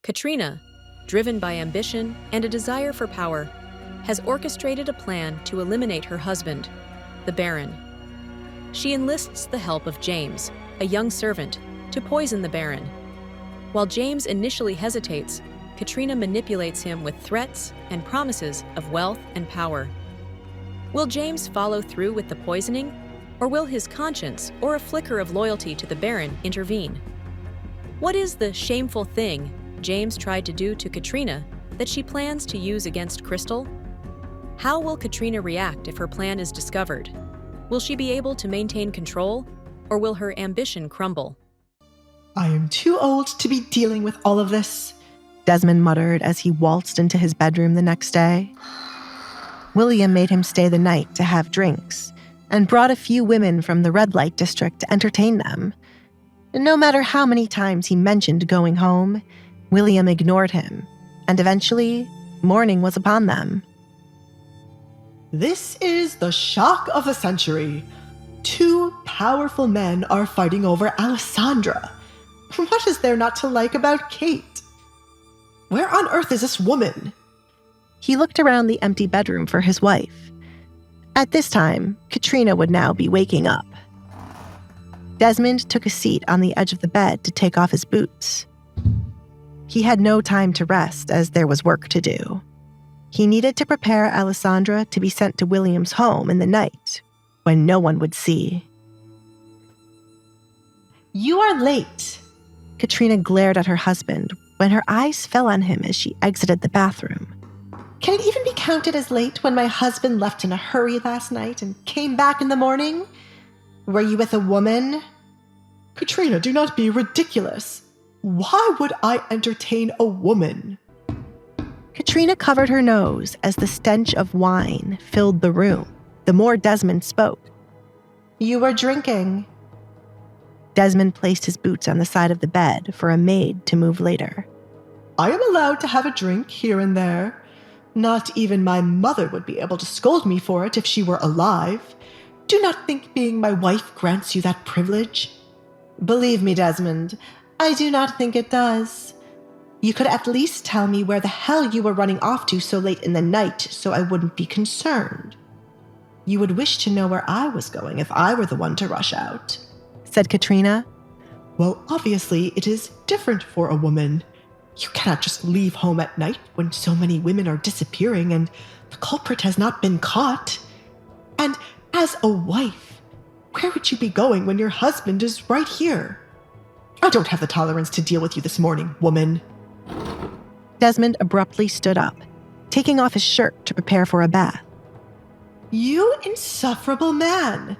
Katrina, driven by ambition and a desire for power, has orchestrated a plan to eliminate her husband, the Baron. She enlists the help of James, a young servant, to poison the Baron. While James initially hesitates, Katrina manipulates him with threats and promises of wealth and power. Will James follow through with the poisoning, or will his conscience or a flicker of loyalty to the Baron intervene? What is the shameful thing James tried to do to Katrina that she plans to use against Crystal? How will Katrina react if her plan is discovered? Will she be able to maintain control, or will her ambition crumble? I am too old to be dealing with all of this, Desmond muttered as he waltzed into his bedroom the next day. William made him stay the night to have drinks and brought a few women from the red light district to entertain them. No matter how many times he mentioned going home, William ignored him, and eventually, morning was upon them. This is the shock of the century. 2 powerful men are fighting over Alessandra. What is there not to like about Kate? Where on earth is this woman? He looked around the empty bedroom for his wife. At this time, Katrina would now be waking up. Desmond took a seat on the edge of the bed to take off his boots. He had no time to rest as there was work to do. He needed to prepare Alessandra to be sent to William's home in the night, when no one would see. You are late. Katrina glared at her husband when her eyes fell on him as she exited the bathroom. Can it even be counted as late when my husband left in a hurry last night and came back in the morning? Were you with a woman? Katrina, do not be ridiculous. Why would I entertain a woman? Katrina covered her nose as the stench of wine filled the room. The more Desmond spoke. You were drinking. Desmond placed his boots on the side of the bed for a maid to move later. I am allowed to have a drink here and there. Not even my mother would be able to scold me for it if she were alive. Do not think being my wife grants you that privilege. Believe me, Desmond, I do not think it does. You could at least tell me where the hell you were running off to so late in the night so I wouldn't be concerned. You would wish to know where I was going if I were the one to rush out, said Katrina. Well, obviously, it is different for a woman. You cannot just leave home at night when so many women are disappearing and the culprit has not been caught. And as a wife, where would you be going when your husband is right here? I don't have the tolerance to deal with you this morning, woman. Desmond abruptly stood up, taking off his shirt to prepare for a bath. You insufferable man.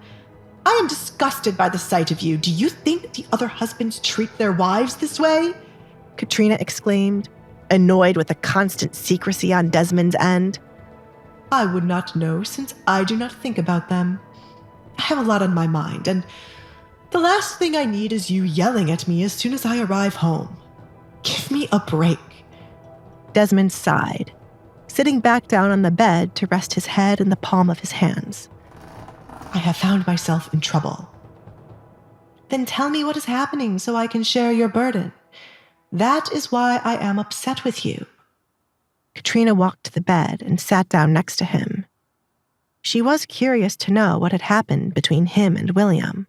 I am disgusted by the sight of you. Do you think the other husbands treat their wives this way? Katrina exclaimed, annoyed with the constant secrecy on Desmond's end. I would not know since I do not think about them. I have a lot on my mind, and the last thing I need is you yelling at me as soon as I arrive home. Give me a break. Desmond sighed, sitting back down on the bed to rest his head in the palm of his hands. I have found myself in trouble. Then tell me what is happening so I can share your burden. That is why I am upset with you. Katrina walked to the bed and sat down next to him. She was curious to know what had happened between him and William.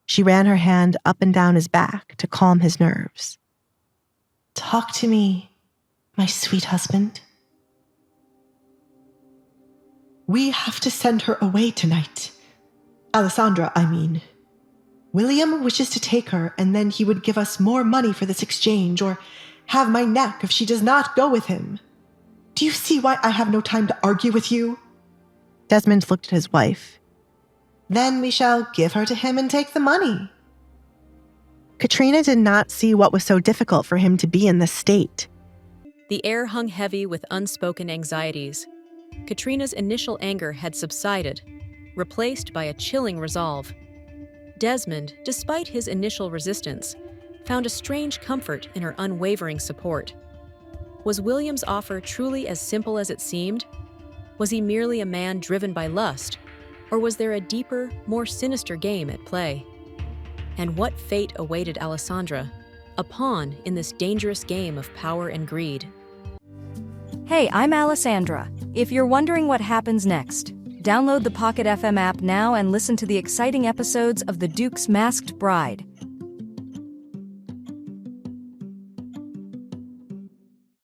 She ran her hand up and down his back to calm his nerves. Talk to me, my sweet husband. We have to send her away tonight. Alessandra, I mean. William wishes to take her, and then he would give us more money for this exchange, or have my neck if she does not go with him. Do you see why I have no time to argue with you? Desmond looked at his wife. Then we shall give her to him and take the money. Katrina did not see what was so difficult for him to be in this state. The air hung heavy with unspoken anxieties. Katrina's initial anger had subsided, replaced by a chilling resolve. Desmond, despite his initial resistance, found a strange comfort in her unwavering support. Was William's offer truly as simple as it seemed? Was he merely a man driven by lust, or was there a deeper, more sinister game at play? And what fate awaited Alessandra? a pawn in this dangerous game of power and greed. Hey, I'm Alessandra. If you're wondering what happens next, download the Pocket FM app now and listen to the exciting episodes of The Duke's Masked Bride.